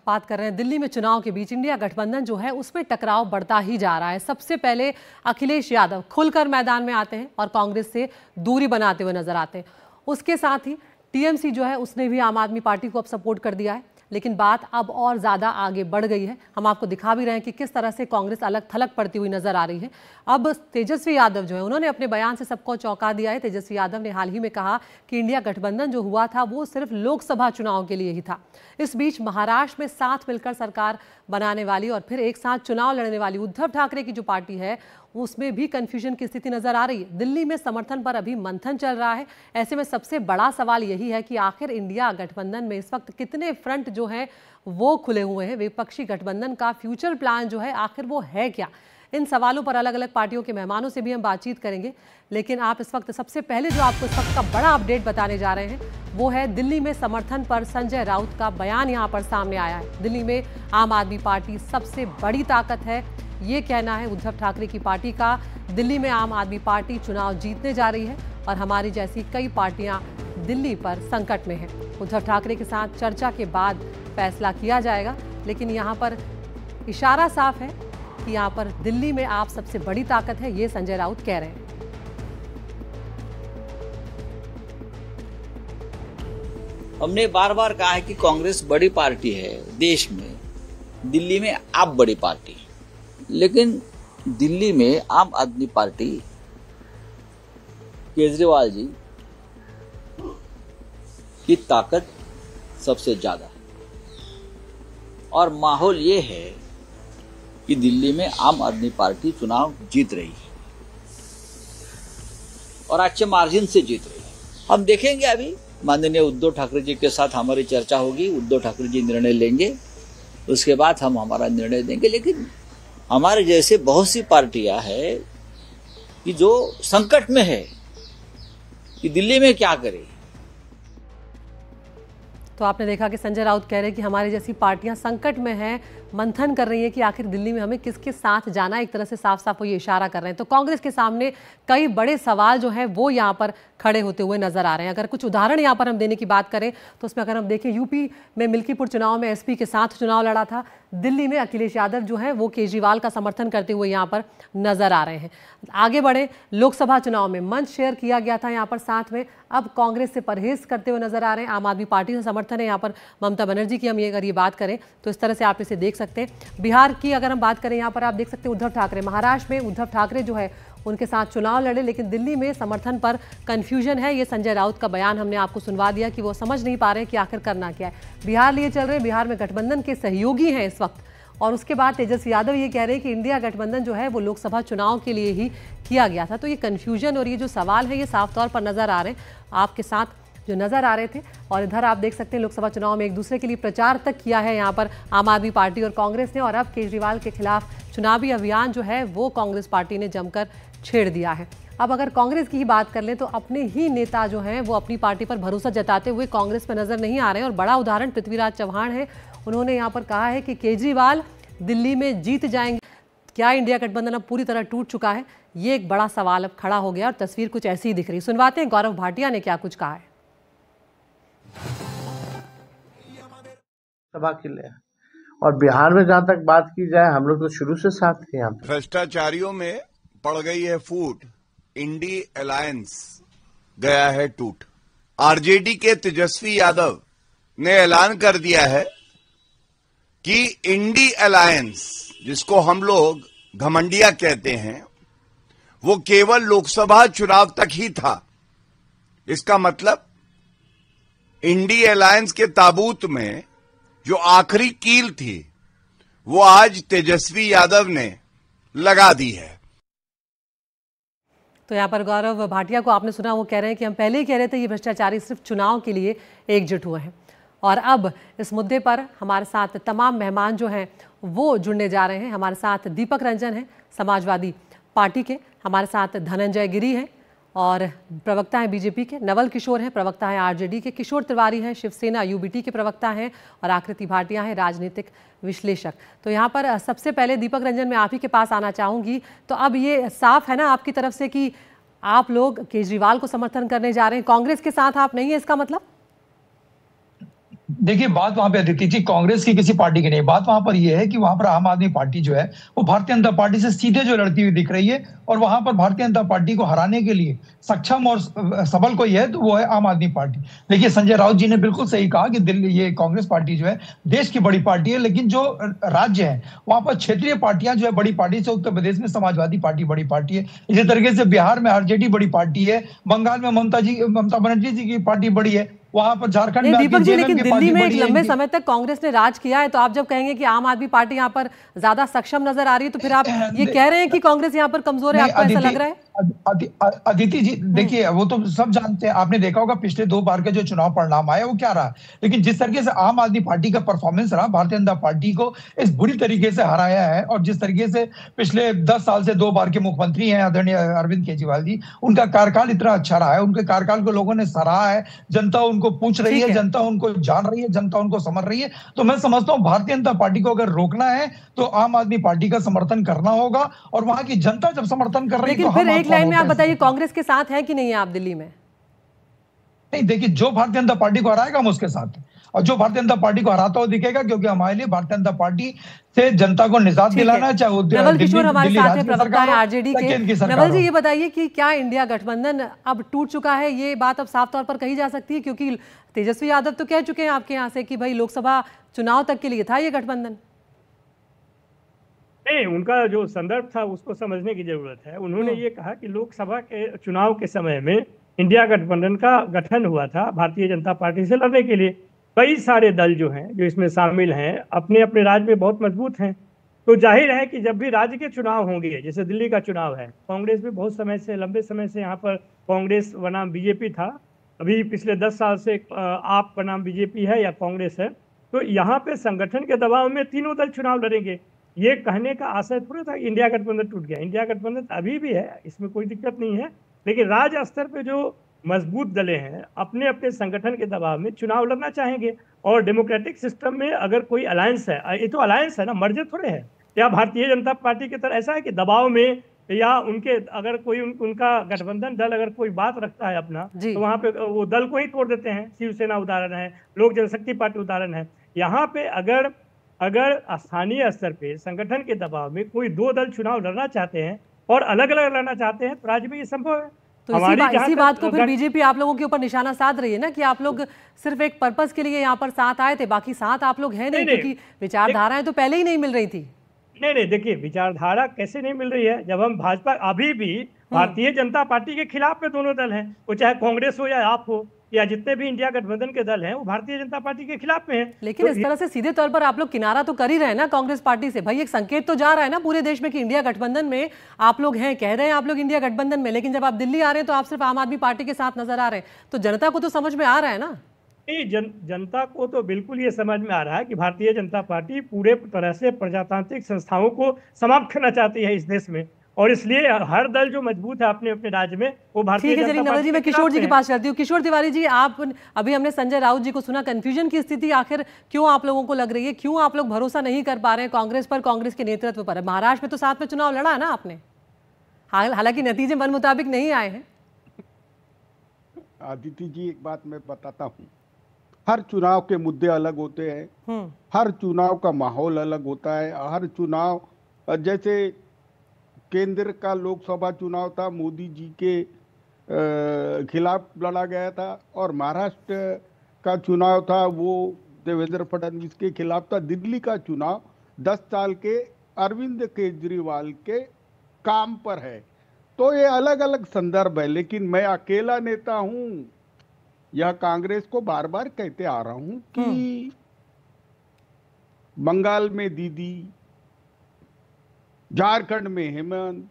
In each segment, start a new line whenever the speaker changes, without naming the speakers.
बात कर रहे हैं दिल्ली में चुनाव के बीच इंडिया गठबंधन जो है उसमें टकराव बढ़ता ही जा रहा है। सबसे पहले अखिलेश यादव खुलकर मैदान में आते हैं और कांग्रेस से दूरी बनाते हुए नजर आते हैं। उसके साथ ही टीएमसी जो है उसने भी आम आदमी पार्टी को अब सपोर्ट कर दिया है, लेकिन बात अब और ज़्यादा आगे बढ़ गई है। हम आपको दिखा भी रहे हैं कि किस तरह से कांग्रेस अलग थलग पड़ती हुई नजर आ रही है। अब तेजस्वी यादव जो है उन्होंने अपने बयान से सबको चौंका दिया है। तेजस्वी यादव ने हाल ही में कहा कि इंडिया गठबंधन जो हुआ था वो सिर्फ लोकसभा चुनाव के लिए ही था। इस बीच महाराष्ट्र में साथ मिलकर सरकार बनाने वाली और फिर एक साथ चुनाव लड़ने वाली उद्धव ठाकरे की जो पार्टी है उसमें भी कंफ्यूजन की स्थिति नजर आ रही है। दिल्ली में समर्थन पर अभी मंथन चल रहा है। ऐसे में सबसे बड़ा सवाल यही है कि आखिर इंडिया गठबंधन में इस वक्त कितने फ्रंट जो हैं वो खुले हुए हैं। विपक्षी गठबंधन का फ्यूचर प्लान जो है आखिर वो है क्या? इन सवालों पर अलग अलग पार्टियों के मेहमानों से भी हम बातचीत करेंगे, लेकिन आप इस वक्त सबसे पहले जो आपको इस वक्त का बड़ा अपडेट बताने जा रहे हैं वो है दिल्ली में समर्थन पर संजय राउत का बयान यहाँ पर सामने आया है। दिल्ली में आम आदमी पार्टी सबसे बड़ी ताकत है, ये कहना है उद्धव ठाकरे की पार्टी का। दिल्ली में आम आदमी पार्टी चुनाव जीतने जा रही है और हमारी जैसी कई पार्टियां दिल्ली पर संकट में हैं। उद्धव ठाकरे के साथ चर्चा के बाद फैसला किया जाएगा, लेकिन यहाँ पर इशारा साफ है कि यहाँ पर दिल्ली में आप सबसे बड़ी ताकत है, ये संजय राउत कह रहे हैं।
हमने बार बार कहा है कि कांग्रेस बड़ी पार्टी है देश में, दिल्ली में आप बड़ी पार्टी, लेकिन दिल्ली में आम आदमी पार्टी केजरीवाल जी की ताकत सबसे ज्यादा है और माहौल ये है कि दिल्ली में आम आदमी पार्टी चुनाव जीत रही है और अच्छे मार्जिन से जीत रही है। हम देखेंगे, अभी माननीय उद्धव ठाकरे जी के साथ हमारी चर्चा होगी, उद्धव ठाकरे जी निर्णय लेंगे, उसके बाद हम हमारा निर्णय देंगे। लेकिन हमारे जैसे बहुत सी पार्टियां हैं कि जो संकट में है कि दिल्ली में क्या करे।
तो आपने देखा कि संजय राउत कह रहे हैं कि हमारी जैसी पार्टियां संकट में हैं, मंथन कर रही है कि आखिर दिल्ली में हमें किसके साथ जाना है। एक तरह से साफ साफ वो ये इशारा कर रहे हैं। तो कांग्रेस के सामने कई बड़े सवाल जो हैं वो यहाँ पर खड़े होते हुए नजर आ रहे हैं। अगर कुछ उदाहरण यहाँ पर हम देने की बात करें तो उसमें अगर हम देखें, यूपी में मिल्कीपुर चुनाव में एसपी के साथ चुनाव लड़ा था। दिल्ली में अखिलेश यादव जो है वो केजरीवाल का समर्थन करते हुए यहाँ पर नजर आ रहे हैं। आगे बढ़े, लोकसभा चुनाव में मंच शेयर किया गया था यहाँ पर साथ में, अब कांग्रेस से परहेज करते हुए नजर आ रहे हैं। आम आदमी पार्टी से समर्थन है यहाँ पर ममता बनर्जी की। हम ये अगर ये बात करें तो इस तरह से आप इसे देख सकते हैं। बिहार की अगर हम बात करें, यहाँ पर आप देख सकते हैं उद्धव ठाकरे, महाराष्ट्र में उद्धव ठाकरे जो है उनके साथ चुनाव लड़े, लेकिन दिल्ली में समर्थन पर कंफ्यूजन है। ये संजय राउत का बयान हमने आपको सुनवा दिया कि वो समझ नहीं पा रहे हैं कि आखिर करना क्या है। बिहार लिए चल रहे हैं, बिहार में गठबंधन के सहयोगी हैं इस वक्त, और उसके बाद तेजस्वी यादव ये कह रहे हैं कि इंडिया गठबंधन जो है वो लोकसभा चुनाव के लिए ही किया गया था। तो ये कंफ्यूजन और ये जो सवाल है ये साफ तौर पर नजर आ रहे हैं आपके साथ जो नजर आ रहे थे। और इधर आप देख सकते हैं लोकसभा चुनाव में एक दूसरे के लिए प्रचार तक किया है यहाँ पर आम आदमी पार्टी और कांग्रेस ने, और अब केजरीवाल के खिलाफ चुनावी अभियान जो है वो कांग्रेस पार्टी ने जमकर छेड़ दिया है। अब अगर कांग्रेस की ही बात कर लें तो अपने ही नेता जो हैं वो अपनी पार्टी पर भरोसा जताते हुए कांग्रेस में नजर नहीं आ रहे हैं। और बड़ा उदाहरण पृथ्वीराज चौहान है, उन्होंने यहाँ पर कहा है कि केजरीवाल दिल्ली में जीत जाएंगे। क्या इंडिया गठबंधन अब पूरी तरह टूट चुका है? ये एक बड़ा सवाल अब खड़ा हो गया और तस्वीर कुछ ऐसी ही दिख रही। सुनवाते हैं गौरव भाटिया ने क्या कुछ कहा है।
सभा के लिए और बिहार में जहां तक बात की जाए, हम लोग तो शुरू से साथ थे। यहाँ पे
भ्रष्टाचारियों में पड़ गई है फूट, इंडी अलायंस गया है टूट। आरजेडी के तेजस्वी यादव ने ऐलान कर दिया है कि इंडी अलायंस, जिसको हम लोग घमंडिया कहते हैं, वो केवल लोकसभा चुनाव तक ही था। इसका मतलब इंडी अलायंस के ताबूत में जो आखिरी कील थी वो आज तेजस्वी यादव ने लगा दी है।
तो यहाँ पर गौरव भाटिया को आपने सुना, वो कह रहे हैं कि हम पहले ही कह रहे थे ये भ्रष्टाचारी सिर्फ चुनाव के लिए एकजुट हुए हैं। और अब इस मुद्दे पर हमारे साथ तमाम मेहमान जो हैं वो जुड़ने जा रहे हैं। हमारे साथ दीपक रंजन हैं समाजवादी पार्टी के, हमारे साथ धनंजय गिरी हैं और प्रवक्ता हैं बीजेपी के, नवल किशोर हैं प्रवक्ता हैं आरजेडी के, किशोर तिवारी हैं शिवसेना यूबीटी के प्रवक्ता हैं, और आकृति भाटिया हैं राजनीतिक विश्लेषक। तो यहाँ पर सबसे पहले दीपक रंजन मैं आप ही के पास आना चाहूँगी। तो अब ये साफ है ना आपकी तरफ से कि आप लोग केजरीवाल को समर्थन करने जा रहे हैं, कांग्रेस के साथ आप नहीं है, इसका मतलब?
देखिए, बात वहां पे अदिति जी कांग्रेस की किसी पार्टी की नहीं, बात वहां पर यह है कि वहां पर आम आदमी पार्टी जो है वो भारतीय जनता पार्टी से सीधे जो लड़ती हुई दिख रही है, और वहां पर भारतीय जनता पार्टी को हराने के लिए सक्षम और सबल कोई है तो वो है आम आदमी पार्टी। देखिए, संजय राउत जी ने बिल्कुल सही कहा कि दिल्ली ये कांग्रेस पार्टी जो है देश की बड़ी पार्टी है, लेकिन जो राज्य है वहां पर क्षेत्रीय पार्टियां जो है बड़ी पार्टी से, उत्तर प्रदेश में समाजवादी पार्टी बड़ी पार्टी है, इसी तरीके से बिहार में आरजेडी बड़ी पार्टी है, बंगाल में ममता बनर्जी जी की पार्टी बड़ी है, वहां पर झारखंड
नहीं
में
दीपक जी,
जेएमएम
लेकिन
की
दिल्ली
पार्टी
में एक
बड़ी है
लंबे
इनकी।
समय तक कांग्रेस ने राज किया है, तो आप जब कहेंगे कि आम आदमी पार्टी यहाँ पर ज्यादा सक्षम नजर आ रही है, तो फिर आप ये कह रहे हैं कि कांग्रेस यहाँ पर कमजोर है,
नहीं
आपको ऐसा लग रहा है?
अदिति जी, देखिए वो तो सब जानते हैं, आपने देखा होगा पिछले 2 बार के जो चुनाव परिणाम आए वो क्या रहा, लेकिन जिस तरीके से आम आदमी पार्टी का परफॉर्मेंस रहा, भारतीय जनता पार्टी को इस बुरी तरीके से हराया है, और जिस तरीके से पिछले 10 साल से 2 बार के मुख्यमंत्री हैं आदरणीय अरविंद केजरीवाल जी, उनका कार्यकाल इतना अच्छा रहा है, उनके कार्यकाल को लोगों ने सराहा है, जनता उनको पूछ रही है, जनता उनको जान रही है, जनता उनको समझ रही है। तो मैं समझता हूं भारतीय जनता पार्टी को अगर रोकना है तो आम आदमी पार्टी का समर्थन करना होगा, और वहां की जनता जब समर्थन कर रही है
लेकिन
तो
फिर
हम
एक लाइन में आप बताइए, कांग्रेस के साथ है कि नहीं है आप दिल्ली में?
नहीं, देखिए, जो भारतीय जनता पार्टी को हराएगा हम उसके साथ हैं, और जो भारतीय जनता पार्टी को हराता हुआ दिखेगा, क्योंकि हमारे लिए भारतीय जनता पार्टी से जनता को निजात दिलाना है, चाहे वो
नवल किशोर हमारे
दिल्ली
साथ
राज्य
में
की
प्रवक्ता
सरकार
है
हो,
आरजेडी
या
के।
केंद्र की सरकार
नवल जी,
हो।
ये बताइए कि क्या इंडिया गठबंधन अब टूट चुका है, ये बात अब साफ तौर पर कही जा सकती है? क्योंकि तेजस्वी यादव तो कह चुके हैं आपके यहाँ से कि भाई लोकसभा चुनाव तक के लिए था ये गठबंधन।
नहीं, उनका जो संदर्भ था उसको समझने की जरूरत है। उन्होंने ये कहा कि लोकसभा के चुनाव के समय में इंडिया गठबंधन का गठन हुआ था भारतीय जनता पार्टी से लड़ने के लिए। कई सारे दल जो हैं, जो इसमें शामिल हैं, अपने अपने राज्य में बहुत मजबूत हैं। तो जाहिर है कि जब भी राज्य के चुनाव होंगे, जैसे दिल्ली का चुनाव है, कांग्रेस भी बहुत समय से, लंबे समय से यहाँ पर कांग्रेस बनाम बीजेपी था, अभी पिछले 10 साल से आप बनाम बीजेपी है या कांग्रेस है। तो यहाँ पे संगठन के दबाव में तीनों दल चुनाव लड़ेंगे। ये कहने का आशय थोड़ा था इंडिया गठबंधन टूट गया। इंडिया गठबंधन अभी भी है, इसमें कोई दिक्कत नहीं है, लेकिन राज्य स्तर पे जो मजबूत दलें हैं अपने अपने संगठन के दबाव में चुनाव लड़ना चाहेंगे। और डेमोक्रेटिक सिस्टम में अगर कोई अलायंस है, ये तो अलायंस है ना, मर्जर थोड़े है। या भारतीय जनता पार्टी की तरह ऐसा है कि दबाव में या उनके अगर कोई उनका गठबंधन दल अगर कोई बात रखता है अपना, तो वहां पे वो दल को ही तोड़ देते हैं। शिवसेना उदाहरण है, लोक जनशक्ति पार्टी उदाहरण है। यहाँ पे अगर स्थानीय स्तर पे संगठन के दबाव में कोई 2 दल चुनाव लड़ना चाहते हैं और अलग अलग लड़ना चाहते हैं, तो राज्य में ये संभव है।
तो इसी बात को फिर बीजेपी आप लोगों के ऊपर निशाना साध रही है ना, कि आप लोग सिर्फ एक पर्पस के लिए यहाँ पर साथ आए थे, बाकी साथ आप लोग हैं नहीं, क्योंकि विचारधाराएं तो पहले ही नहीं मिल रही थी।
नहीं, देखिए, विचारधारा कैसे नहीं मिल रही है? जब हम भाजपा, अभी भी भारतीय जनता पार्टी के खिलाफ में दोनों दल हैं, वो चाहे कांग्रेस हो या आप हो या जितने भी इंडिया गठबंधन के दल हैं, वो भारतीय जनता पार्टी के खिलाफ में हैं।
लेकिन इस तरह से सीधे तौर पर आप लोग किनारा तो कर ही रहे हैं ना कांग्रेस पार्टी से। भाई, एक संकेत तो जा रहा है ना पूरे देश में कि इंडिया गठबंधन में आप लोग हैं, कह रहे हैं आप लोग इंडिया गठबंधन में, लेकिन जब आप दिल्ली आ रहे हैं तो आप सिर्फ आम आदमी पार्टी के साथ नजर आ रहे हैं। तो जनता को तो समझ में आ रहा है ना?
नहीं, जनता को तो बिल्कुल ये समझ में आ रहा है कि भारतीय जनता पार्टी पूरे तरह से प्रजातांत्रिक संस्थाओं को समाप्त करना चाहती है इस देश में, और इसलिए हर दल जो मजबूत है अपने अपने राज्य में, वो भारतीय जनता पार्टी।
नवल जी, मैं किशोर जी के पास चलती हूँ। किशोर तिवारी जी, आप, अभी हमने संजय राउत जी को सुना, कंफ्यूजन की स्थिति आखिर क्यों आप लोगों को लग रही है? क्यों आप लोग भरोसा नहीं कर पा रहे हैं कांग्रेस पर, कांग्रेस के नेतृत्व पर? महाराष्ट्र में तो साथ में चुनाव लड़ा है ना आपने, हालांकि नतीजे मन मुताबिक नहीं आए हैं।
आदिति जी, एक बात मैं बताता हूँ, हर चुनाव के मुद्दे अलग होते हैं, हर चुनाव का माहौल अलग होता है। हर चुनाव, जैसे केंद्र का लोकसभा चुनाव था, मोदी जी के खिलाफ लड़ा गया था, और महाराष्ट्र का चुनाव था वो देवेंद्र फडणवीस के खिलाफ था। दिल्ली का चुनाव 10 साल के अरविंद केजरीवाल के काम पर है। तो ये अलग अलग संदर्भ है, लेकिन मैं अकेला नेता हूं, यह कांग्रेस को बार बार कहते आ रहा हूं कि बंगाल में दीदी, झारखंड में हेमंत,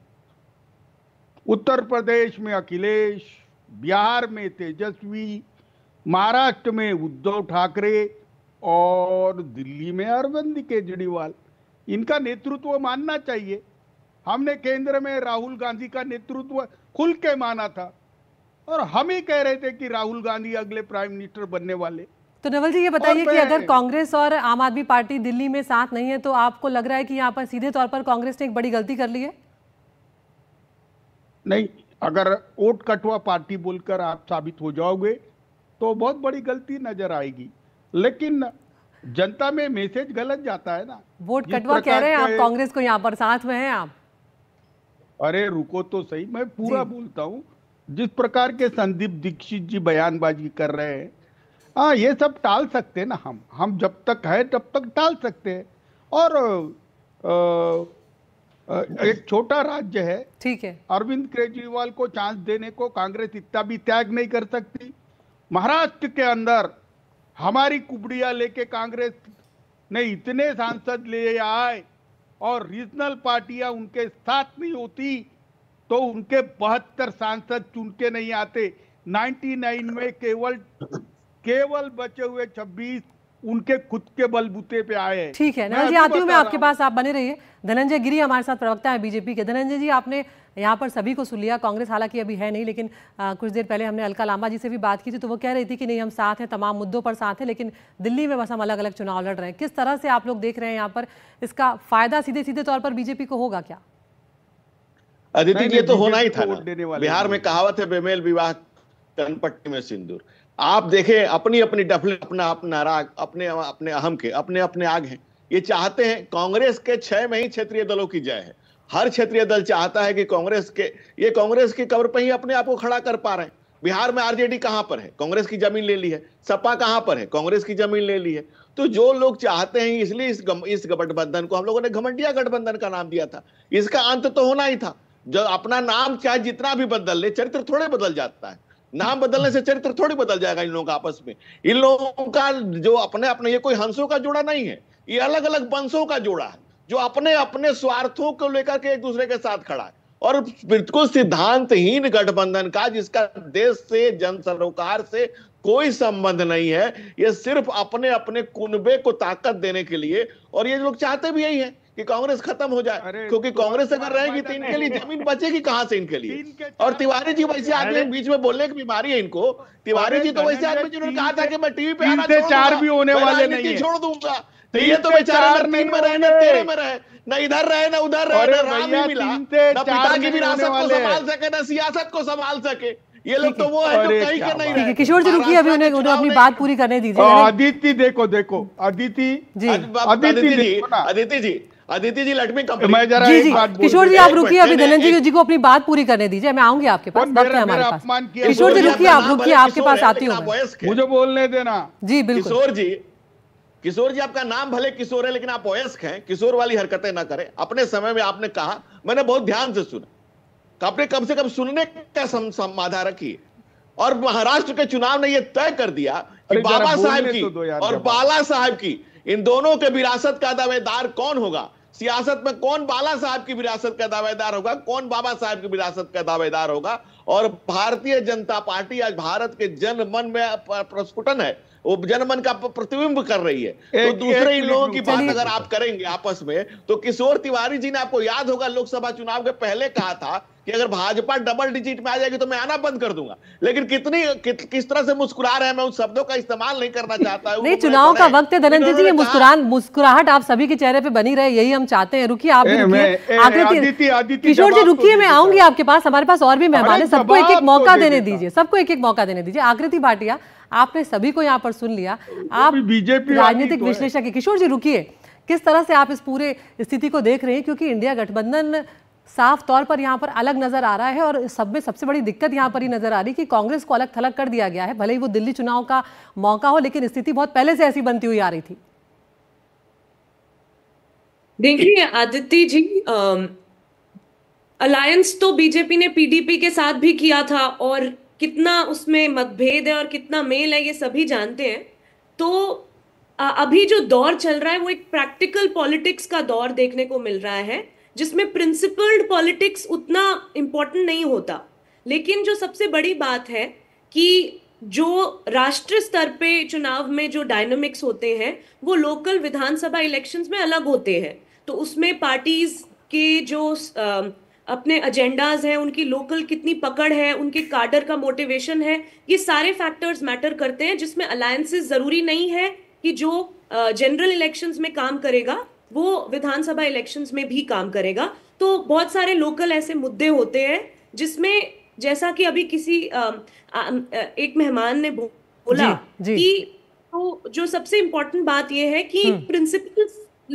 उत्तर प्रदेश में अखिलेश, बिहार में तेजस्वी, महाराष्ट्र में उद्धव ठाकरे और दिल्ली में अरविंद केजरीवाल। इनका नेतृत्व मानना चाहिए। हमने केंद्र में राहुल गांधी का नेतृत्व खुल के माना था, और हम ही कह रहे थे कि राहुल गांधी अगले प्राइम मिनिस्टर बनने वाले।
तो नवल जी, ये बताइए कि अगर कांग्रेस और आम आदमी पार्टी दिल्ली में साथ नहीं है, तो आपको लग रहा है कि यहाँ पर सीधे तौर पर कांग्रेस ने एक बड़ी गलती कर ली है?
नहीं, अगर वोट कटवा पार्टी बोलकर आप साबित हो जाओगे तो बहुत बड़ी गलती नजर आएगी। लेकिन जनता में मैसेज गलत जाता है ना।
वोट कटवा कह रहे हैं आप कांग्रेस को, यहाँ पर साथ में हैं आप।
अरे रुको तो सही, मैं पूरा बोलता हूँ। जिस प्रकार के संदीप दीक्षित जी बयानबाजी कर रहे हैं, हाँ ये सब टाल सकते हैं ना। हम जब तक है तब तक टाल सकते हैं। और एक छोटा राज्य है,
ठीक है,
अरविंद केजरीवाल को चांस देने को कांग्रेस इतना भी त्याग नहीं कर सकती। महाराष्ट्र के अंदर हमारी कुबड़िया लेके कांग्रेस ने इतने सांसद ले आए और रीजनल पार्टियां उनके साथ नहीं होती तो उनके 72 सांसद चुन के नहीं आते। 99 में केवल बचे हुए 26 उनके खुद के बलबूते पे आए।
ठीक है, धनंजय आती हूँ मैं आपके पास, आप बने रहिए। धनंजय गिरी हमारे साथ प्रवक्ता है बीजेपी के। धनंजय जी, आपने यहाँ पर सभी को सुन लिया। कांग्रेस हालांकि अभी है नहीं, लेकिन कुछ देर पहले हमने अलका लांबा जी से भी बात की थी, तो वो कह रही थी कि नहीं हम साथ हैं, तमाम मुद्दों पर साथ हैं, लेकिन दिल्ली में बस हम अलग अलग चुनाव लड़ रहे हैं। किस तरह से आप लोग देख रहे हैं यहाँ पर इसका फायदा सीधे सीधे तौर पर बीजेपी को होगा क्या?
अदिति, ये तो होना ही था ना। बिहार में कहावत है, बेमेल विवाह कनपट्टी में सिंदूर। आप देखें, अपनी अपनी डफले, अपना अपना राग, अपने अपने अहम के अपने अपने आग हैं। ये चाहते हैं कांग्रेस के 6 में ही क्षेत्रीय दलों की जय है। हर क्षेत्रीय दल चाहता है कि कांग्रेस की कब्र पर ही अपने आप को खड़ा कर पा रहे हैं। बिहार में आरजेडी कहां पर है? कांग्रेस की जमीन ले ली है। सपा कहां पर है? कांग्रेस की जमीन ले ली है। तो जो लोग चाहते हैं, इसलिए इस गठबंधन को हम लोगों ने घमंडिया गठबंधन का नाम दिया था। इसका अंत तो होना ही था। जो अपना नाम चाहे जितना भी बदल ले, चरित्र थोड़े बदल जाता है। नाम बदलने से चरित्र थोड़ी बदल जाएगा इन लोगों का आपस में। इन लोगों का जो अपने अपने, ये कोई हंसों का जोड़ा नहीं है, ये अलग अलग वंशों का जोड़ा है, जो अपने अपने स्वार्थों को लेकर के एक दूसरे के साथ खड़ा है। और बिल्कुल सिद्धांतहीन गठबंधन का, जिसका देश से, जन सरोकार से कोई संबंध नहीं है। ये सिर्फ अपने अपने कुनबे को ताकत देने के लिए। और ये लोग चाहते भी यही है कि कांग्रेस खत्म हो जाए, क्योंकि कांग्रेस अगर रहेगी तो इनके लिए जमीन बचेगी कहां से इनके लिए। और तिवारी जी वैसे आदमी, बीच में बोलने की बीमारी है इनको। तिवारी जी तो वैसे आदमी जिन्होंने कहा था कि मैं टीवी पे आना
4 भी होने वाले नहीं है,
छोड़ दूंगा। तो ये तो बेचारा न 3 में रहे न 13 में रहे, न इधर रहे न उधर रहे, न राम ही मिला, न पिता की विरासत को संभाल सके, न सियासत को संभाल सके। ये लोग तो वो है जो कहीं के नहीं रहे।
किशोर जी रुकिए, अभी उन्हें अपनी बात पूरी करने दीजिए।
अदिति देखो
अदिति जी लेट मी
कंप्लीट। किशोर जी आप रुकिए, अभी धनंजय जी को अपनी बात पूरी करने दीजिए। मैं आऊंगी आपके पास, वक्त है हमारे पास। किशोर जी रुकिए, आप रुकिए, आपके पास आती हूँ,
मुझे बोलने देना।
जी बिल्कुल।
किशोर जी आपका नाम भले किशोर है, लेकिन आप वयस्क हैं। किशोर वाली हरकतें ना करें। अपने समय में आपने कहा, मैंने बहुत ध्यान से सुना, आपने कम से कम सुनने का समाधा रखिए। और महाराष्ट्र के चुनाव ने यह तय कर दिया कि बाबा साहब की और बाला साहब की, इन दोनों के विरासत का दावेदार कौन होगा। सियासत में कौन बाला साहब की विरासत का दावेदार होगा, कौन बाबा साहब की विरासत का दावेदार होगा। और भारतीय जनता पार्टी आज भारत के जनमन में प्रस्फुटन है, वो जनमन का प्रतिबिंब कर रही है। तो दूसरे इन लोगों की बात अगर आप करेंगे आपस में, तो किशोर तिवारी जी ने, आपको याद होगा, लोकसभा चुनाव के पहले कहा था कि अगर भाजपा डबल डिजिट में आ जाएगी तो मैं आना बंद कर दूंगा। लेकिन किस तरह से मुस्कुरा रहे हैं, मैं उन शब्दों का इस्तेमाल नहीं करना चाहता।
नहीं, चुनाव का वक्त है धनंजय जी, ये मुस्कुराहट आप सभी के चेहरे पे बनी रहे, यही हम चाहते हैं। रुकिए, आप रुकिए, किशोर जी रुकिए, मैं आऊंगी आपके पास। हमारे पास और भी मेहमान है, सबको एक एक मौका देने दीजिए, सबको एक एक मौका देने दीजिए। आकृति भाटिया, आपने सभी को यहाँ पर सुन लिया, आप बीजेपी राजनीतिक विश्लेषक है। किशोर जी रुकिए, किस तरह से आप इस पूरे स्थिति को देख रहे हैं? क्योंकि इंडिया गठबंधन साफ तौर पर यहाँ पर अलग नजर आ रहा है, और सब में सबसे बड़ी दिक्कत यहाँ पर ही नजर आ रही है कि कांग्रेस को अलग थलग कर दिया गया है। भले ही वो दिल्ली चुनाव का मौका हो, लेकिन स्थिति बहुत पहले से ऐसी बनती हुई आ रही थी।
देखिए आदित्य जी, अलायंस तो बीजेपी ने पीडीपी के साथ भी किया था, और कितना उसमें मतभेद है और कितना मेल है ये सभी जानते हैं। तो अभी जो दौर चल रहा है वो एक प्रैक्टिकल पॉलिटिक्स का दौर देखने को मिल रहा है, जिसमें प्रिंसिपल्ड पॉलिटिक्स उतना इंपॉर्टेंट नहीं होता। लेकिन जो सबसे बड़ी बात है कि जो राष्ट्रीय स्तर पे चुनाव में जो डायनामिक्स होते हैं वो लोकल विधानसभा इलेक्शंस में अलग होते हैं। तो उसमें पार्टीज के जो अपने एजेंडाज हैं, उनकी लोकल कितनी पकड़ है, उनके काडर का मोटिवेशन है, ये सारे फैक्टर्स मैटर करते हैं, जिसमें अलायंसेस जरूरी नहीं है कि जो जनरल इलेक्शंस में काम करेगा वो विधानसभा इलेक्शंस में भी काम करेगा। तो बहुत सारे लोकल ऐसे मुद्दे होते हैं जिसमें, जैसा कि अभी किसी एक मेहमान ने बोला कि तो जो सबसे इम्पोर्टेंट बात यह है कि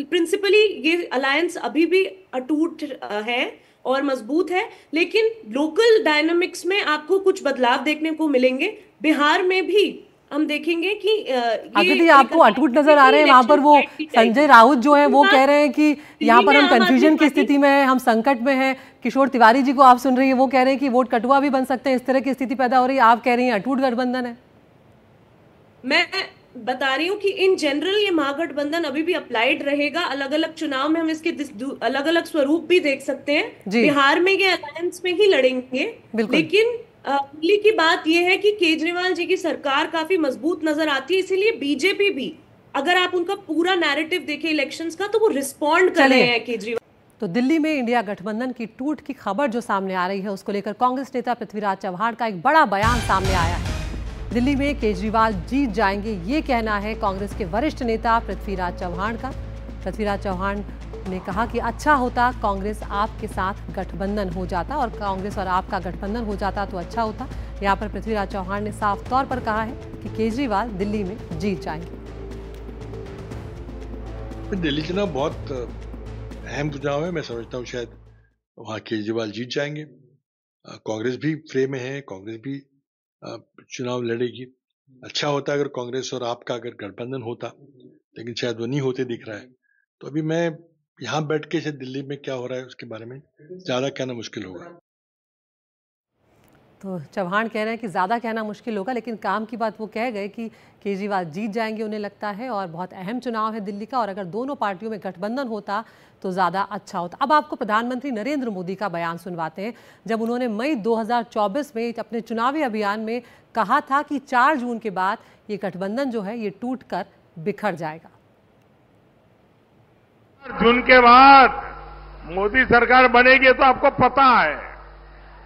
प्रिंसिपली ये अलायंस अभी भी अटूट है और मजबूत है, लेकिन लोकल डायनामिक्स में आपको कुछ बदलाव देखने को मिलेंगे। बिहार में भी हम देखेंगे कि
अदिति आपको अटूट नजर आ रहे हैं वहां पर? वो संजय राउत जो है वो कह रहे हैं कि यहाँ पर हम कंफ्यूजन की स्थिति में हैं, हम संकट में हैं। किशोर तिवारी जी को आप सुन रही हैं, वो कह रहे हैं कि वोट कटुआ भी बन सकते हैं, इस तरह की स्थिति पैदा हो रही है। आप कह रही हैं अटूट गठबंधन है।
मैं बता रही हूँ कि इन जनरल ये महागठबंधन अभी भी अप्लाइड रहेगा। अलग अलग चुनाव में हम इसके अलग अलग स्वरूप भी देख सकते हैं। बिहार में ये अलायंस में ही लड़ेंगे, लेकिन दिल्ली की बात यह है कि केजरीवाल जी की सरकार काफी मजबूत नजर आती है, इसीलिए बीजेपी भी, अगर आप उनका पूरा नैरेटिव देखें इलेक्शंस का, तो वो रिस्पॉन्ड कर रहे हैं केजरीवाल।
तो दिल्ली में इंडिया गठबंधन की टूट की खबर जो सामने आ रही है, उसको लेकर कांग्रेस नेता पृथ्वीराज चव्हाण का एक बड़ा बयान सामने आया है। दिल्ली में केजरीवाल जीत जाएंगे, ये कहना है कांग्रेस के वरिष्ठ नेता पृथ्वीराज चव्हाण का। पृथ्वीराज चव्हाण ने कहा कि अच्छा होता कांग्रेस आपके साथ गठबंधन हो जाता, और कांग्रेस और आपका गठबंधन हो जाता तो अच्छा होता। यहाँ पर पृथ्वीराज चव्हाण ने साफ तौर पर कहा है कि केजरीवाल दिल्ली में जीत जाएंगे।
दिल्ली चुनाव बहुत अहम चुनाव है। मैं समझता हूँ शायद वहाँ केजरीवाल जीत जाएंगे। कांग्रेस भी फ्रे में है, कांग्रेस भी चुनाव लड़ेगी। अच्छा होता अगर कांग्रेस और आपका अगर गठबंधन होता, लेकिन शायद वो नहीं होते दिख रहा है। तो अभी मैं यहाँ बैठ के शायद दिल्ली में क्या हो रहा है उसके बारे में ज्यादा कहना मुश्किल होगा।
तो चव्हाण कह रहे हैं कि ज़्यादा कहना मुश्किल होगा, लेकिन काम की बात वो कह गए कि केजरीवाल जीत जाएंगे उन्हें लगता है, और बहुत अहम चुनाव है दिल्ली का, और अगर दोनों पार्टियों में गठबंधन होता तो ज़्यादा अच्छा होता। अब आपको प्रधानमंत्री नरेंद्र मोदी का बयान सुनवाते हैं, जब उन्होंने मई 2024 में अपने चुनावी अभियान में कहा था कि 4 जून के बाद ये गठबंधन जो है ये टूट कर बिखर जाएगा।
जून के बाद मोदी सरकार बनेगी तो आपको पता है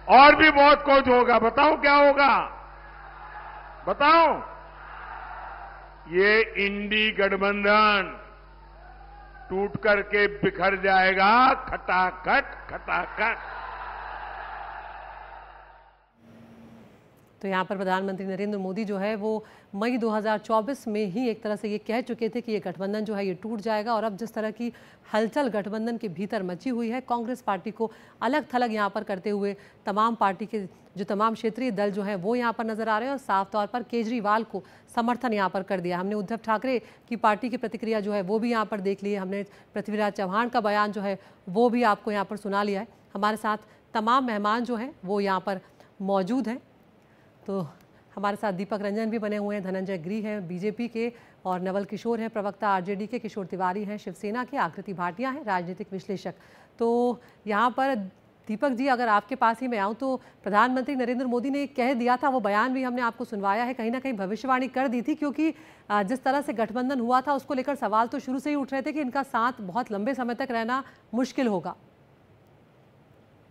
और भी बहुत कुछ होगा। बताओ क्या होगा, बताओ। ये इंडी गठबंधन टूट करके बिखर जाएगा, खटाखट खटाखट।
तो यहाँ पर प्रधानमंत्री नरेंद्र मोदी जो है वो मई 2024 में ही एक तरह से ये कह चुके थे कि ये गठबंधन जो है ये टूट जाएगा, और अब जिस तरह की हलचल गठबंधन के भीतर मची हुई है, कांग्रेस पार्टी को अलग थलग यहाँ पर करते हुए तमाम पार्टी के जो तमाम क्षेत्रीय दल जो है वो यहाँ पर नजर आ रहे हैं, और साफ तौर पर केजरीवाल को समर्थन यहाँ पर कर दिया। हमने उद्धव ठाकरे की पार्टी की प्रतिक्रिया जो है वो भी यहाँ पर देख ली है, हमने पृथ्वीराज चव्हाण का बयान जो है वो भी आपको यहाँ पर सुना लिया है। हमारे साथ तमाम मेहमान जो हैं वो यहाँ पर मौजूद हैं। तो हमारे साथ दीपक रंजन भी बने हुए हैं, धनंजय गिरी हैं बीजेपी के, और नवल किशोर हैं प्रवक्ता आरजेडी के, किशोर तिवारी हैं शिवसेना के, आकृति भाटिया हैं राजनीतिक विश्लेषक। तो यहाँ पर दीपक जी, अगर आपके पास ही मैं आऊँ, तो प्रधानमंत्री नरेंद्र मोदी ने कह दिया था, वो बयान भी हमने आपको सुनवाया है, कहीं ना कहीं भविष्यवाणी कर दी थी, क्योंकि जिस तरह से गठबंधन हुआ था उसको लेकर सवाल तो शुरू से ही उठ रहे थे कि इनका साथ बहुत लंबे समय तक रहना मुश्किल होगा।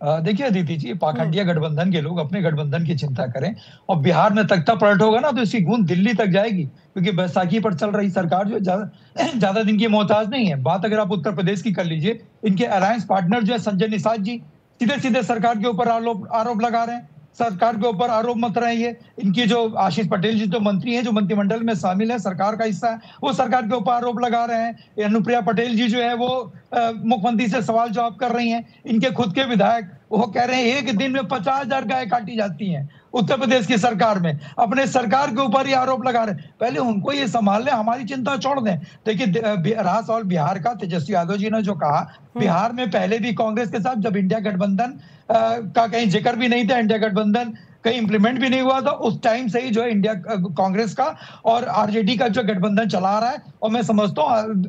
देखिए अदिति जी, पाखंडिया गठबंधन के लोग अपने गठबंधन की चिंता करें, और बिहार में तख्ता पलट होगा ना तो इसकी गूंज दिल्ली तक जाएगी, क्योंकि बैसाखी पर चल रही सरकार जो ज्यादा दिन की मोहताज नहीं है। बात अगर आप उत्तर प्रदेश की कर लीजिए, इनके अलायंस पार्टनर जो है संजय निषाद जी सीधे सीधे सरकार के ऊपर आरोप लगा रहे हैं। सरकार के ऊपर आरोप मत रहे। इनकी जो आशीष पटेल जी जो मंत्री हैं, जो मंत्रिमंडल में शामिल है, सरकार का हिस्सा है, वो सरकार के ऊपर आरोप लगा रहे हैं। अनुप्रिया पटेल जी जो है वो मुख्यमंत्री से सवाल जवाब कर रही हैं। इनके खुद के विधायक वो कह रहे हैं एक दिन में 50,000 गाय काटी जाती हैं उत्तर प्रदेश की सरकार में। अपने सरकार के ऊपर ही आरोप लगा रहे हैं। पहले उनको ये संभाल लें, हमारी चिंता छोड़ दें। देखिए रहा सवाल बिहार का, तेजस्वी यादव जी ने जो कहा, बिहार में पहले भी कांग्रेस के साथ जब इंडिया गठबंधन का कहीं जिक्र भी नहीं था, इंडिया गठबंधन कहीं इंप्लीमेंट भी नहीं हुआ था, उस टाइम से ही जो है इंडिया कांग्रेस का और आरजेडी का जो गठबंधन चला रहा है। और मैं समझता हूँ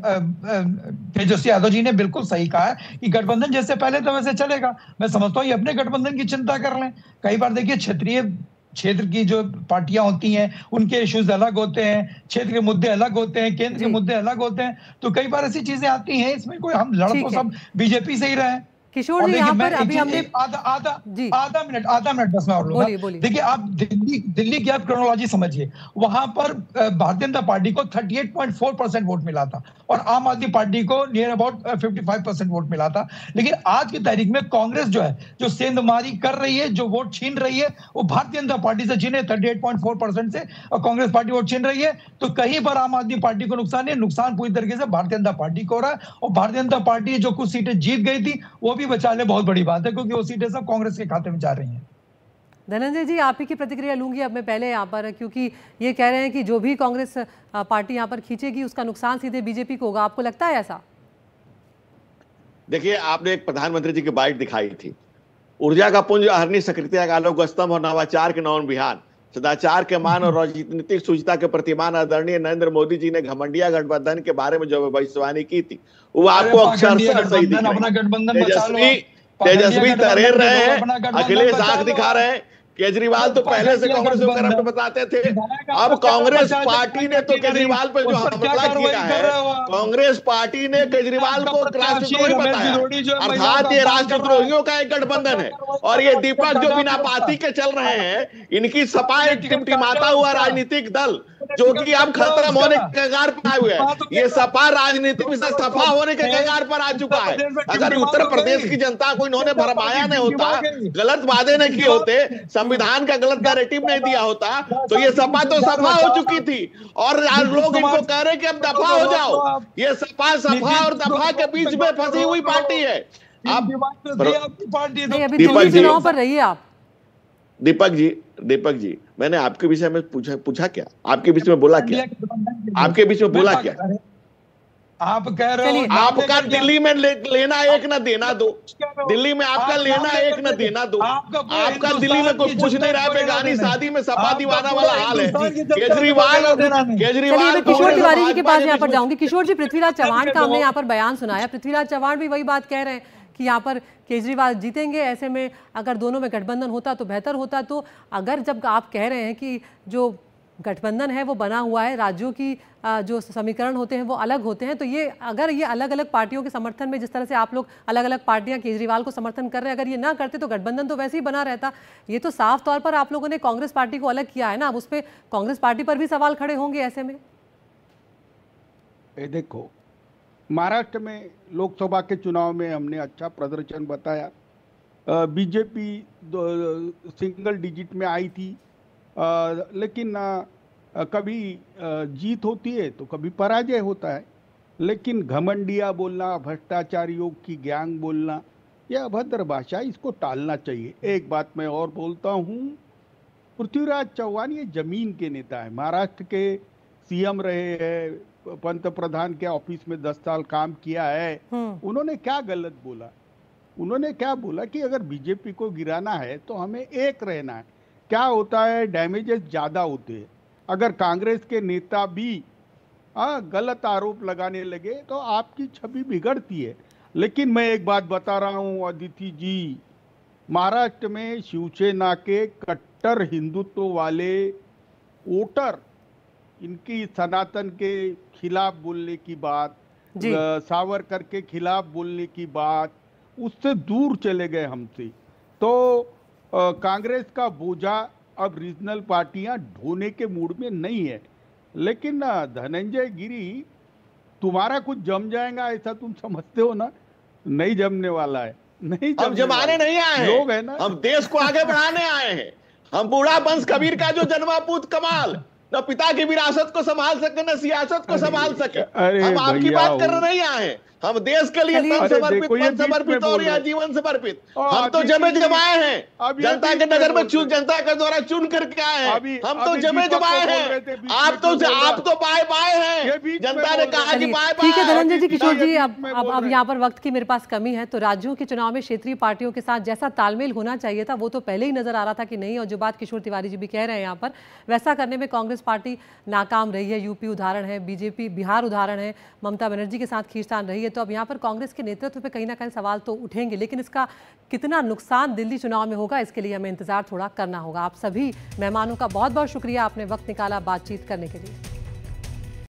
तेजस्वी यादव जी ने बिल्कुल सही कहा है कि गठबंधन जैसे पहले तो वैसे चलेगा। मैं समझता हूँ ये अपने गठबंधन की चिंता कर लें। कई बार देखिए क्षेत्र की जो पार्टियां होती हैं उनके इश्यूज अलग होते हैं, क्षेत्र के मुद्दे अलग होते हैं, केंद्र के मुद्दे अलग होते हैं, तो कई बार ऐसी चीजें आती हैं। इसमें कोई हम लड़ तो सब बीजेपी से ही रहे।
किशोर जी यहाँ पर अभी हमने
आधा मिनट बस मैं और लूंगा। देखिए आप दिल्ली की आप क्रोनोलॉजी समझिए, वहां पर भारतीय जनता पार्टी को 38.4% वोट मिला था और आम आदमी पार्टी को नियर अबाउट 55% वोट मिला था। लेकिन आज की तारीख में कांग्रेस जो है, जो सेंधमारी कर रही है, जो वोट छीन रही है, वो भारतीय जनता पार्टी से छीने 38.4% से, और कांग्रेस पार्टी वोट छीन रही है। तो कहीं पर आम आदमी पार्टी को नुकसान है, नुकसान पूरी तरीके से भारतीय जनता पार्टी को हो रहा है। और भारतीय जनता पार्टी जो कुछ सीटें जीत गई थी वो भी बचा ले, बहुत बड़ी बात है, क्योंकि वो सीटें सब कांग्रेस के खाते में जा रही हैं।
धनंजय जी, आप ही की प्रतिक्रिया लूंगी अब मैं पहले यहाँ पर, क्योंकि ये कह रहे हैं कि जो भी कांग्रेस पार्टी यहाँ पर खींचेगी उसका नुकसान सीधे बीजेपी को होगा। आपको लगता है ऐसा?
देखिए, आपने एक प्रधानमंत्री जी की बाइट दिखाई थी, ऊर्जा का पुंज, अहरनी सक्रियता का आलोक स्तंभ और नवाचार के नौन बिहार, सदाचार के मान और राजनीतिक सूचिता के प्रतिमान आदरणीय नरेंद्र मोदी जी ने घमंडिया गठबंधन के बारे में जो भविष्यवाणी की थी वो आपको अक्षरशः सही दिख रही है। तेजस्वी तैर रहे हैं, अखिलेश आंख दिखा रहे हैं। केजरीवाल तो पहले से कांग्रेस को करप्ट बताते थे, अब कांग्रेस पार्टी ने तो केजरीवाल पर जो हमला किया है, कांग्रेस पार्टी ने केजरिवाल को राष्ट्रद्रोही बताया, अर्थात ये राष्ट्रद्रोहियों का एक गठबंधन है। और ये दीपक जो बिना पाती के चल रहे हैं, इनकी सपा एक टिमटिमाता हुआ राजनीतिक दल जो कि अब खत्म होने के कगार पर आए हुए हैं। ये सपा राजनीति में सफा होने के कगार पर आ चुका है। अगर उत्तर प्रदेश की जनता को इन्होंने भरमाया नहीं होता, गलत वादे नहीं किए होते, संविधान का गलत नैरेटिव नहीं दिया होता, तो ये सपा तो सफा हो चुकी थी। और आज लोग इनको कह रहे कि अब दफा हो जाओ। ये सपा सफा और दफा के बीच में फंसी हुई पार्टी है। आप
दिल्ली चुनाव पर रहिए। आप
दीपक जी, मैंने आपके विषय में पूछा क्या? आपके बीच में बोला क्या? आपके बीच में बोला क्या?
आप कह रहे हो
आपका दिल्ली में लेना एक ना देना दो, दिल्ली में आपका लेना एक ना देना दो, आपका दिल्ली में कोई पूछ नहीं रहा। बेगानी शादी में सपा दीवाना वाला हाल है। केजरीवाल
किशोर तिवारी जी के पास यहाँ पर जाऊंगी। किशोर जी, पृथ्वीराज चव्हाण का हमने यहाँ पर बयान सुनाया, पृथ्वीराज चव्हाण भी वही बात कह रहे हैं कि यहाँ पर केजरीवाल जीतेंगे। ऐसे में अगर दोनों में गठबंधन होता तो बेहतर होता। तो अगर जब आप कह रहे हैं कि जो गठबंधन है वो बना हुआ है, राज्यों की जो समीकरण होते हैं वो अलग होते हैं, तो ये अगर ये अलग अलग पार्टियों के समर्थन में, जिस तरह से आप लोग अलग अलग पार्टियां केजरीवाल को समर्थन कर रहे हैं, अगर ये ना करते तो गठबंधन तो वैसे ही बना रहता। ये तो साफ तौर पर आप लोगों ने कांग्रेस पार्टी को अलग किया है ना। अब उस पर कांग्रेस पार्टी पर भी सवाल खड़े होंगे ऐसे में।
देखो, महाराष्ट्र में लोकसभा के चुनाव में हमने अच्छा प्रदर्शन बताया। बीजेपी सिंगल डिजिट में आई थी, लेकिन कभी जीत होती है तो कभी पराजय होता है। लेकिन घमंडिया बोलना, भ्रष्टाचारियों की गैंग बोलना, यह अभद्र भाषा, इसको टालना चाहिए। एक बात मैं और बोलता हूँ, पृथ्वीराज चव्हाण ये जमीन के नेता है, महाराष्ट्र के सीएम रहे हैं, पंत प्रधान के ऑफिस में 10 साल काम किया है। उन्होंने क्या गलत बोला? उन्होंने क्या बोला कि अगर बीजेपी को गिराना है तो हमें एक रहना है। क्या होता है, डैमेजेस ज्यादा होते हैं। अगर कांग्रेस के नेता भी गलत आरोप लगाने लगे तो आपकी छवि बिगड़ती है। लेकिन मैं एक बात बता रहा हूं अदिति जी, महाराष्ट्र में शिवसेना के कट्टर हिंदुत्व वाले वोटर, इनकी सनातन के खिलाफ बोलने की बात, सावरकर के खिलाफ बोलने की बात, उससे दूर चले गए हमसे। तो कांग्रेस का बोझा अब रीजनल पार्टियां ढोने के मूड में नहीं है। लेकिन धनंजय गिरी, तुम्हारा कुछ जम जाएगा ऐसा तुम समझते हो ना? नहीं जमने वाला है। नहीं
हम जमाने नहीं आए हैं,
लोग है ना,
हम देश को आगे बढ़ाने आए हैं। हम बूढ़ा वंश कबीर का जो जन्मापूत कमाल, न पिता की विरासत को संभाल सके न सियासत को संभाल सके। हम आपकी बात करने नहीं आए हैं, हम देश के लिए तन समर्पित, मन समर्पित और या जीवन समर्पित। हम तो जमे जमाए हैं, जनता के नजर में जनता के द्वारा चुन करके आए हैं। हम तो जमे जमाए हैं, आप तो बाय बाय हैं। जनता ने कहा कि बाय बाय।
ठीक है धनंजय जी, किशोर जी, अब यहाँ पर वक्त की मेरे पास कमी है, तो राज्यों के चुनाव में क्षेत्रीय पार्टियों के साथ जैसा तालमेल होना चाहिए था वो तो पहले ही नजर आ रहा था कि नहीं। और जो बात किशोर तिवारी जी भी कह रहे हैं यहाँ पर, वैसा करने में कांग्रेस पार्टी नाकाम रही है। यूपी उदाहरण है, बीजेपी बिहार उदाहरण है, ममता बनर्जी के साथ खींचतान रही है। तो अब यहाँ पर कांग्रेस के नेतृत्व पे कहीं ना कहीं सवाल तो उठेंगे, लेकिन इसका कितना नुकसान दिल्ली चुनाव में होगा इसके लिए हमें इंतजार थोड़ा करना होगा। आप सभी मेहमानों का बहुत बहुत शुक्रिया, आपने वक्त निकाला बातचीत करने के लिए।